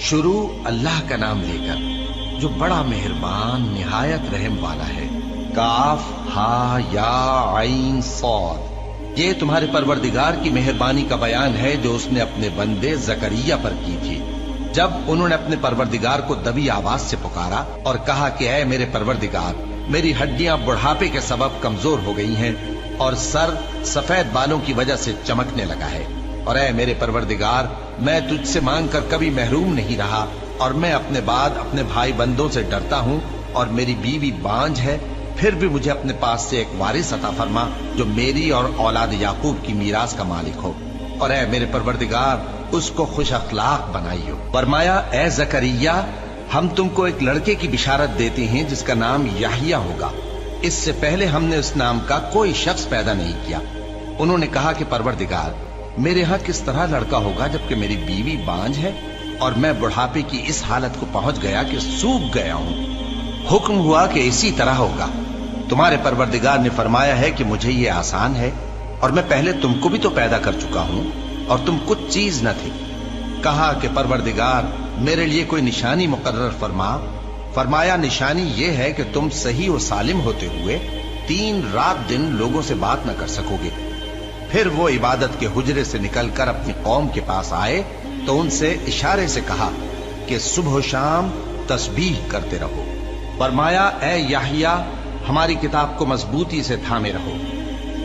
शुरू अल्लाह का नाम लेकर जो बड़ा मेहरबान निहायत रहम वाला है। काफ हा या आइन सौद। ये तुम्हारे परवरदिगार की मेहरबानी का बयान है जो उसने अपने बंदे जकरिया पर की थी जब उन्होंने अपने परवरदिगार को दबी आवाज से पुकारा और कहा कि ऐ मेरे परवरदिगार, मेरी हड्डियां बुढ़ापे के सबब कमजोर हो गई हैं और सर सफेद बालों की वजह से चमकने लगा है। और ऐ मेरे परवरदिगार, मैं तुझसे मांग कर कभी महरूम नहीं रहा और मैं अपने बाद अपने भाई बंदों से डरता हूँ और मेरी बीवी बांझ है। फिर भी मुझे अपने पास से एक वारिस अता फरमा जो मेरी और औलाद याकूब की मीरास का मालिक हो। और ऐ मेरे परवरदिगार, उसको खुश अखलाक बनाइयो। फरमाया, ऐ जकरिया, हम तुमको एक लड़के की बिशारत देते हैं जिसका नाम याहिया होगा। इससे पहले हमने उस नाम का कोई शख्स पैदा नहीं किया। उन्होंने कहा कि परवरदिगार, मेरे यहाँ किस तरह लड़का होगा जबकि मेरी बीवी बांझ है और मैं बुढ़ापे की इस हालत को पहुंच गया कि सूख गया हूं। हुक्म हुआ कि इसी तरह होगा। तुम्हारे परवरदिगार ने फरमाया है कि मुझे ये आसान है और मैं पहले तुमको भी तो पैदा कर चुका हूं और तुम कुछ चीज न थे। कहा कि परवरदिगार, मेरे लिए कोई निशानी मुकर्रर फरमा। फरमाया, निशानी ये है कि तुम सही और सालिम होते हुए 3 रात दिन लोगों से बात न कर सकोगे। फिर वो इबादत के हुजरे से निकलकर अपनी कौम के पास आए तो उनसे इशारे से कहा कि सुबह शाम तस्बीह करते रहो। फरमाया, ऐ याहिया, हमारी किताब को मजबूती से थामे रहो।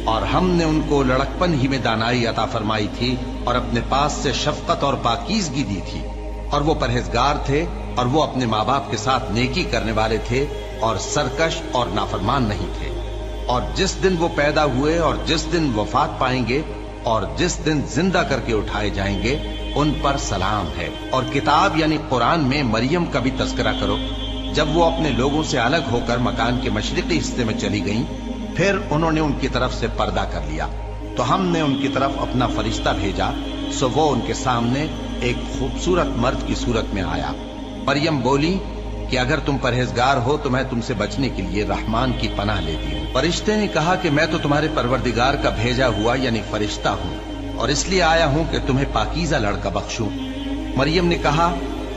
और हमने उनको लड़कपन ही में दानाई अता फरमाई थी और अपने पास से शफकत और पाकीज़गी दी थी। और वो परहेजगार थे और वो अपने माँ बाप के साथ नेकी करने वाले थे और सरकश और नाफरमान नहीं थे। और जिस दिन वो पैदा हुए और जिस दिन वफात पाएंगे और जिस दिन जिंदा करके उठाए जाएंगे उन पर सलाम है। और किताब यानी कुरान में मरियम का भी तस्करा करो। जब वो अपने लोगों से अलग होकर मकान के मशरिकी हिस्से में चली गईं, फिर उन्होंने उनकी तरफ से पर्दा कर लिया तो हमने उनकी तरफ अपना फरिश्ता भेजा। सो वो उनके सामने एक खूबसूरत मर्द की सूरत में आया। मरियम बोली कि अगर तुम परहेजगार हो तो मैं तुमसे बचने के लिए रहमान की पनाह लेती हूँ। फरिश्ते ने कहा कि मैं तो तुम्हारे परवरदिगार का भेजा हुआ यानी फरिश्ता हूँ और इसलिए आया हूँ कि तुम्हें पाकीज़ा लड़का बख्शूं। मरियम ने कहा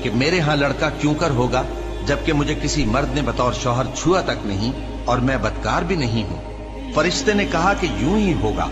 कि मेरे यहाँ लड़का क्यों कर होगा जबकि मुझे किसी मर्द ने बतौर शौहर छुआ तक नहीं और मैं बदकार भी नहीं हूँ। फरिश्ते ने कहा कि यूं ही होगा।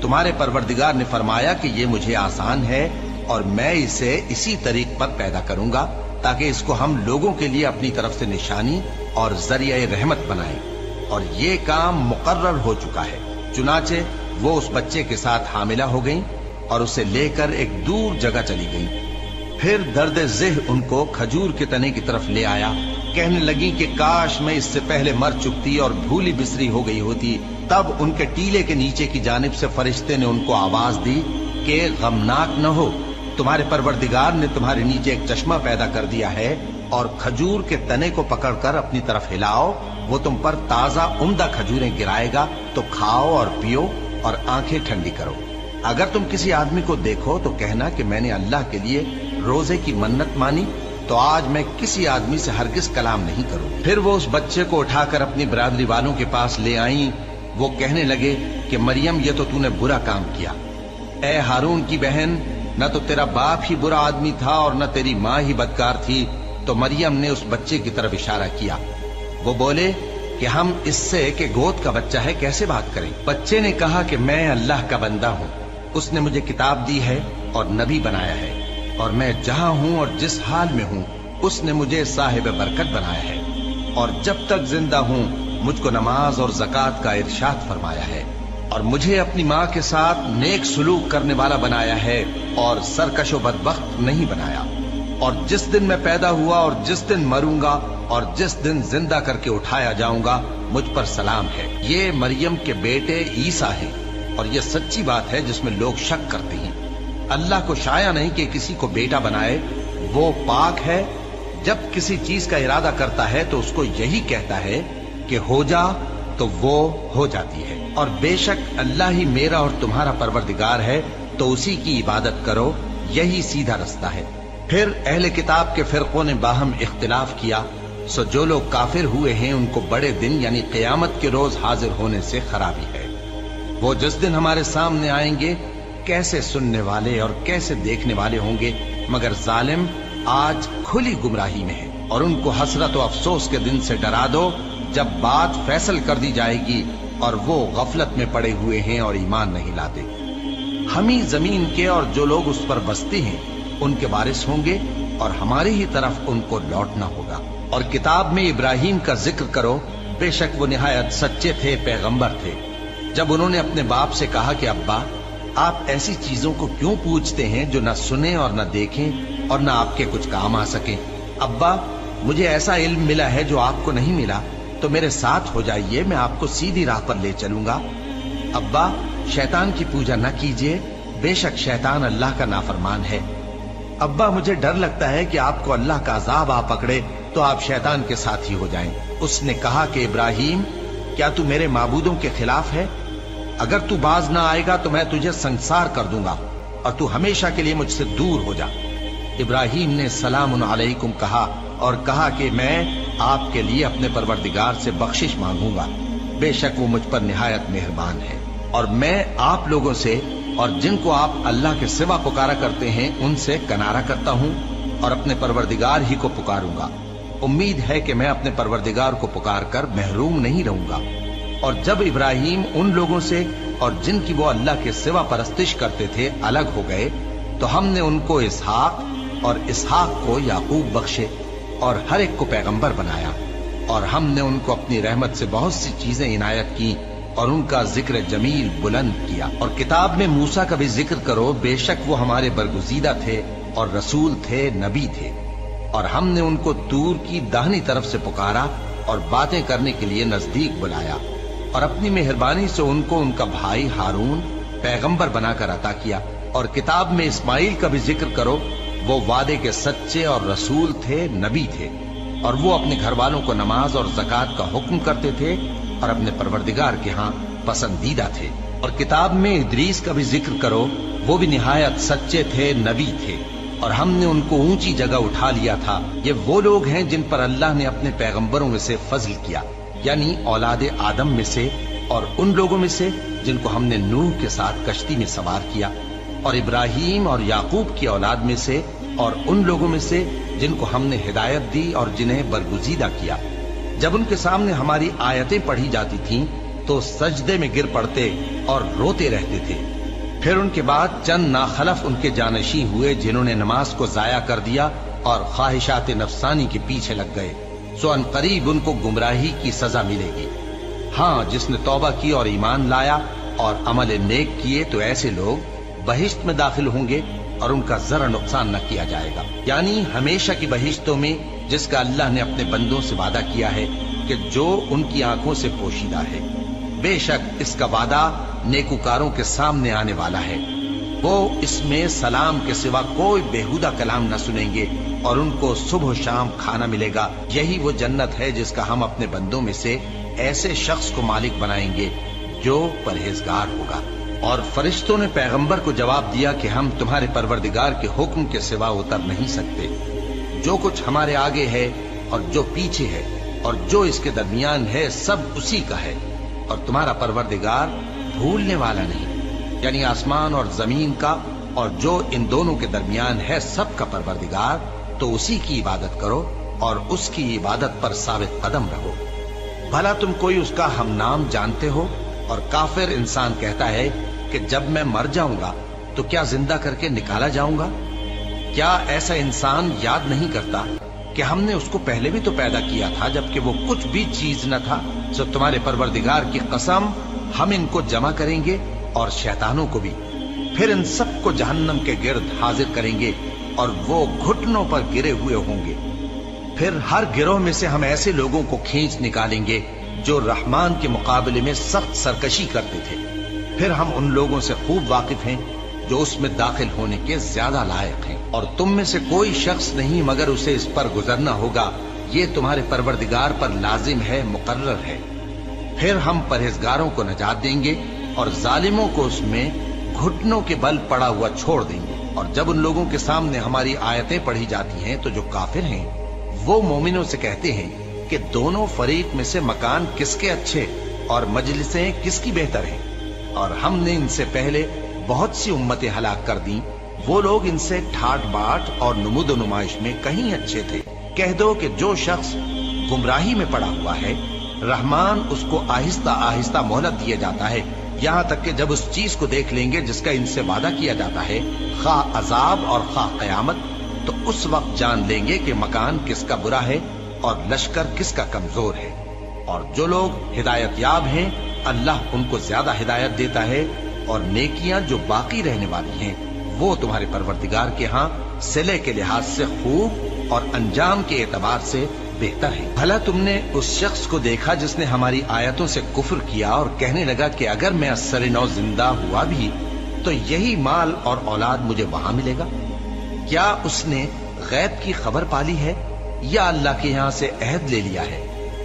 तुम्हारे परवरदिगार ने फरमाया कि ये मुझे आसान है और मैं इसे इसी तरीक पर पैदा करूंगा ताकि इसको हम लोगों के लिए अपनी तरफ से निशानी और जरिया रहमत बनाएं। और ये काम मुकर्रर हो चुका है। चुनाचे वो उस बच्चे के साथ हामिला हो गईं और उसे लेकर एक दूर जगह चली गईं। फिर दर्द ज़ेह उनको खजूर के तने की तरफ ले आया। कहने लगी कि काश मैं इससे पहले मर चुकती और भूली बिसरी हो गई होती। तब उनके टीले के नीचे की जानिब से फरिश्ते ने उनको आवाज दी कि गमनाक न हो, तुम्हारे परवरदिगार ने तुम्हारे नीचे एक चश्मा पैदा कर दिया है और खजूर के तने को पकड़कर अपनी तरफ हिलाओ, वो तुम पर ताजा उम्दा खजूरें गिराएगा तो खाओ और पियो और आंखें ठंडी करो। अगर तुम किसी आदमी को देखो तो कहना कि मैंने अल्लाह के लिए रोजे की मन्नत मानी तो आज मैं किसी आदमी से हरगिज कलाम नहीं करूंगी। फिर वो उस बच्चे को उठाकर अपनी बिरादरी वालों के पास ले आई। वो कहने लगे कि मरियम, ये तो तूने बुरा काम किया। ए हारून की बहन, न तो तेरा बाप ही बुरा आदमी था और न तेरी माँ ही बदकार थी। तो मरियम ने उस बच्चे की तरफ इशारा किया। वो बोले कि हम इससे कि गोद का बच्चा है कैसे बात करें। बच्चे ने कहा कि मैं अल्लाह का बंदा हूँ, उसने मुझे किताब दी है और नबी बनाया है और मैं जहां हूं और जिस हाल में हूं उसने मुझे साहिब बरकत बनाया है और जब तक जिंदा हूं मुझको नमाज और ज़कात का इरशाद फरमाया है और मुझे अपनी माँ के साथ नेक सुलूक करने वाला बनाया है और सरकशो बदबख्त नहीं बनाया। और जिस दिन मैं पैदा हुआ और जिस दिन मरूंगा और जिस दिन जिंदा करके उठाया जाऊंगा मुझ पर सलाम है। ये मरियम के बेटे ईसा हैं और ये सच्ची बात है जिसमें लोग शक करते हैं। अल्लाह को शाया नहीं कि किसी को बेटा बनाए, वो पाक है। जब किसी चीज का इरादा करता है तो उसको यही कहता है कि हो जा तो वो हो जाती है। और बेशक अल्लाह ही मेरा और तुम्हारा परवरदिगार है तो उसी की इबादत करो, यही सीधा रास्ता है। फिर अहले किताब के फिरकों ने बाहम इख्तिलाफ किया। सो जो लोग काफिर हुए हैं उनको बड़े दिन यानी क़यामत के रोज हाजिर होने से खराबी है। वो जिस दिन हमारे सामने आएंगे कैसे सुनने वाले और कैसे देखने वाले होंगे, मगर जालिम आज खुली गुमराही में हैं और उनको हसरत और अफसोस के दिन से डरा दो जब बात फैसल कर दी जाएगी और वो गफलत में पड़े हुए हैं और ईमान नहीं लाते। हम ही जमीन के और जो लोग उस पर बसते हैं उनके वारिस होंगे और हमारी ही तरफ उनको लौटना होगा। और किताब में इब्राहिम का जिक्र करो, बेशक वो निहायत सच्चे थे, पैगंबर थे। जब उन्होंने अपने बाप से कहा कि अब्बा, आप ऐसी चीजों को क्यों पूछते हैं जो न सुने और न देखें और न आपके कुछ काम आ सके। अब्बा, मुझे ऐसा इल्म मिला है जो आपको नहीं मिला, तो मेरे साथ हो जाइए, मैं आपको सीधी राह पर ले चलूंगा। अब्बा, शैतान की पूजा न कीजिए, बेशक शैतान अल्लाह का नाफरमान है। अब्बा, मुझे डर लगता है कि आपको अल्लाह का अजाब आ पकड़े तो आप शैतान के साथ ही हो जाएं। उसने कहा कि इब्राहिम, क्या तू मेरे माबूदों के खिलाफ है? अगर तू बाज ना आएगा तो मैं तुझे संसार कर दूंगा और तू हमेशा के लिए मुझसे दूर हो जा। इब्राहिम ने सलामुन अलैकुम कहा और कहा कि मैं आपके लिए अपने परवरदिगार से बख्शिश मांगूंगा, बेशक वो मुझ पर निहायत मेहरबान है। और मैं आप लोगों से और जिनको आप अल्लाह के सिवा पुकारा करते हैं उनसे कनारा करता हूं और अपने परवरदिगार ही को पुकारूंगा। उम्मीद है कि मैं अपने परवरदिगार को पुकार कर महरूम नहीं रहूंगा। और जब इब्राहिम उन लोगों से और जिनकी वो अल्लाह के सिवा परस्तिश करते थे अलग हो गए, तो हमने उनको इसहाक और इसहाक को याकूब बख्शे और हर एक को पैगंबर बनाया। और हमने उनको अपनी रहमत से बहुत सी चीजें इनायत की और उनका जिक्र जमील बुलंद किया। और किताब में मूसा का भी जिक्र करो, बेशक वो हमारे बरगुजीदा थे और रसूल थे, नबी थे। और हमने उनको तूर की दाहिनी तरफ से पुकारा और बातें करने के लिए नजदीक बुलाया और अपनी मेहरबानी से उनको उनका भाई हारून पैगंबर बनाकर अता किया। और किताब में इस्माइल का भी जिक्र करो, वो वादे के सच्चे और रसूल थे, नबी थे। और वो अपने घर वालों को नमाज और ज़कात का हुक्म करते थे और अपने परवरदिगार के यहाँ पसंदीदा थे। और किताब में इदरीस का भी जिक्र करो, वो भी निहायत सच्चे थे, नबी थे और हमने उनको ऊंची जगह उठा लिया था। ये वो लोग हैं जिन पर अल्लाह ने अपने पैगंबरों में से फजल किया, यानी औलाद आदम में से और उन लोगों में से जिनको हमने नूह के साथ कश्ती में सवार किया, और इब्राहिम और याकूब की औलाद में से और उन लोगों में से जिनको हमने हिदायत दी और जिन्हें बरगुजीदा किया। जब उनके सामने हमारी आयतें पढ़ी जाती थीं तो सजदे में गिर पड़ते और रोते रहते थे। फिर उनके बाद चंद नाखलफ उनके जानशी हुए जिन्होंने नमाज को जाया कर दिया और ख्वाहिशात नफसानी के पीछे लग गए, सो अनकरीब उनको गुमराही की सजा मिलेगी। हाँ, जिसने तौबा की और ईमान लाया और अमल नेक किए तो ऐसे लोग बहिश्त में दाखिल होंगे और उनका जरा नुकसान न किया जाएगा, यानी हमेशा की बहिश्तों में जिसका अल्लाह ने अपने बंदों से वादा किया है कि जो उनकी आंखों से पोशीदा है। बेशक इसका वादा नेकुकारों के सामने आने वाला है। वो इसमें सलाम के सिवा कोई बेहुदा कलाम न सुनेंगे और उनको सुबह शाम खाना मिलेगा। यही वो जन्नत है जिसका हम अपने बंदों में से ऐसे शख्स को मालिक बनाएंगे जो परहेजगार होगा। और फरिश्तों ने पैगंबर को जवाब दिया कि हम तुम्हारे परवरदिगार के हुक्म के सिवा उतर नहीं सकते। जो कुछ हमारे आगे है और जो पीछे है और जो इसके दरमियान है सब उसी का है और तुम्हारा परवरदिगार भूलने वाला नहीं, यानी आसमान और जमीन का और जो इन दोनों के दरमियान है सब का परवरदिगार। तो उसी की इबादत करो और उसकी इबादत पर साबित कदम रहो। भला तुम कोई उसका हम नाम जानते हो? और काफिर इंसान कहता है कि जब मैं मर जाऊंगा तो क्या जिंदा करके निकाला जाऊंगा? क्या ऐसा इंसान याद नहीं करता कि हमने उसको पहले भी तो पैदा किया था जबकि वो कुछ भी चीज न था? सो तुम्हारे परवरदिगार की कसम, हम इनको जमा करेंगे और शैतानों को भी, फिर इन सबको जहन्नम के गिर्द हाजिर करेंगे और वो घुटनों पर गिरे हुए होंगे। फिर हर गिरोह में से हम ऐसे लोगों को खींच निकालेंगे जो रहमान के मुकाबले में सख्त सरकशी करते थे। फिर हम उन लोगों से खूब वाकिफ हैं जो उसमें दाखिल होने के ज्यादा लायक हैं। और तुम में से कोई शख्स नहीं मगर उसे इस पर गुजरना होगा, ये तुम्हारे परवरदिगार पर लाजिम है, मुकर्रर है। फिर हम परहेजगारों को नजात देंगे और जालिमों को उसमें घुटनों के बल पड़ा हुआ छोड़ देंगे। और जब उन लोगों के सामने हमारी आयतें पढ़ी जाती हैं तो जो काफिर हैं वो मोमिनों से कहते हैं कि दोनों फरीक में से मकान किसके अच्छे और मजलिसें किसकी बेहतर हैं। और हमने इनसे पहले बहुत सी उम्मतें हलाक कर दी वो लोग इनसे ठाट बाट और नुमुद नुमाइश में कहीं अच्छे थे। कह दो कि जो शख्स गुमराही में पड़ा हुआ है, रहमान उसको आहिस्ता आहिस्ता मोहलत दिए जाता है, यहाँ तक कि जब उस चीज को देख लेंगे जिसका इनसे वादा किया जाता है, खा अजाब और खा कयामत, तो उस वक्त जान लेंगे कि मकान किसका बुरा है और लश्कर किसका कमजोर है। और जो लोग हिदायत याब हैं, अल्लाह उनको ज्यादा हिदायत देता है, और नेकियां जो बाकी रहने वाली हैं वो तुम्हारे परवरदिगार के यहाँ सिले के लिहाज से खूब और अंजाम के एतबार से बेहतर है। भला तुमने उस शख्स को देखा जिसने हमारी आयतों से कुफ्र किया और कहने लगा कि अगर मैं असर नौ जिंदा हुआ भी तो यही माल और औलाद मुझे वहां मिलेगा? क्या उसने गैब की खबर पाली है या अल्लाह के यहाँ से अहद ले लिया है?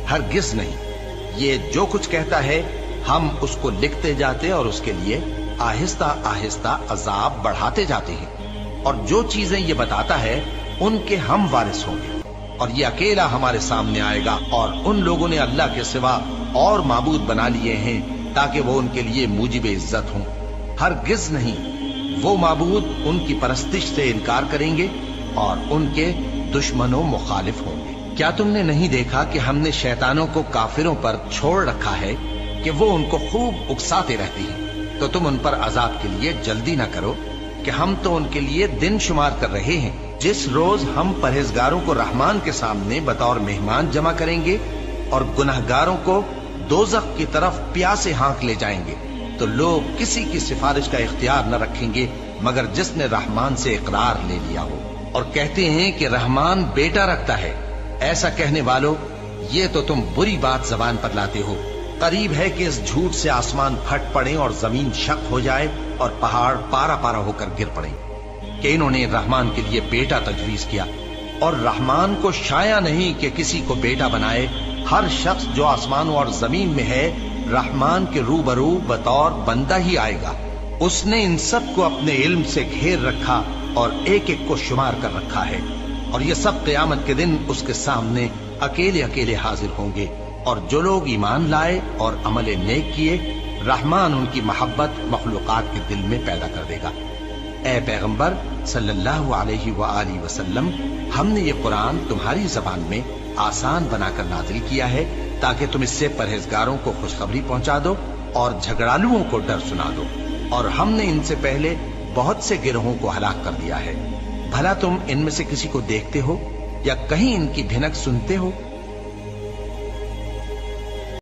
हरगिज नहीं। ये जो कुछ कहता है हम उसको लिखते जाते और उसके लिए आहिस्ता आहिस्ता अजाब बढ़ाते जाते हैं, और जो चीजें ये बताता है उनके हम वारिस होंगे, और ये अकेला हमारे सामने आएगा। और उन लोगों ने अल्लाह के सिवा और माबूद बना लिए हैं ताकि वो उनके लिए मूजिब इज्जत हों। हरगिज नहीं, वो माबूद उनकी परस्तिश से इनकार करेंगे और उनके दुश्मनों मुखालिफ होंगे। क्या तुमने नहीं देखा कि हमने शैतानों को काफिरों पर छोड़ रखा है कि वो उनको खूब उकसाते रहती हैं? तो तुम उन पर अजाब के लिए जल्दी न करो कि हम तो उनके लिए दिन शुमार कर रहे हैं। जिस रोज हम परहेजगारों को रहमान के सामने बतौर मेहमान जमा करेंगे और गुनहगारों को दोजख की तरफ प्यासे हाँक ले जाएंगे, तो लोग किसी की सिफारिश का इख्तियार न रखेंगे मगर जिसने रहमान से इकरार ले लिया हो। और कहते हैं कि रहमान बेटा रखता है। ऐसा कहने वालों, ये तो तुम बुरी बात जबान पर लाते हो। करीब है कि इस झूठ से आसमान फट पड़े और जमीन शक हो जाए और पहाड़ पारा पारा होकर गिर पड़े कि इन्होंने रहमान के लिए बेटा तजवीज किया। और रहमान को शाया नहीं कि किसी को बेटा बनाए। हर शख्स जो आसमानों और जमीन में है रहमान के रूबरू बतौर बंदा ही आएगा। उसने इन सब को अपने इल्म से घेर रखा और एक एक को शुमार कर रखा है, और ये सब क़यामत के दिन उसके सामने अकेले अकेले हाजिर होंगे। और जो लोग ईमान लाए और अमल नेक किए, रहमान उनकी मोहब्बत मखलूकात के दिल में पैदा कर देगा। ए पैगंबर सल्लल्लाहु अलैहि वआलिहि वसल्लम, हमने ये कुरान तुम्हारी जबान में आसान बनाकर नाजिल किया है ताकि तुम इससे परहेजगारों को खुशखबरी पहुंचा दो और झगड़ालुओं को डर सुना दो। और हमने इनसे पहले बहुत से गिरोहों को हलाक कर दिया है। भला तुम इनमें से किसी को देखते हो या कहीं इनकी भिनक सुनते हो?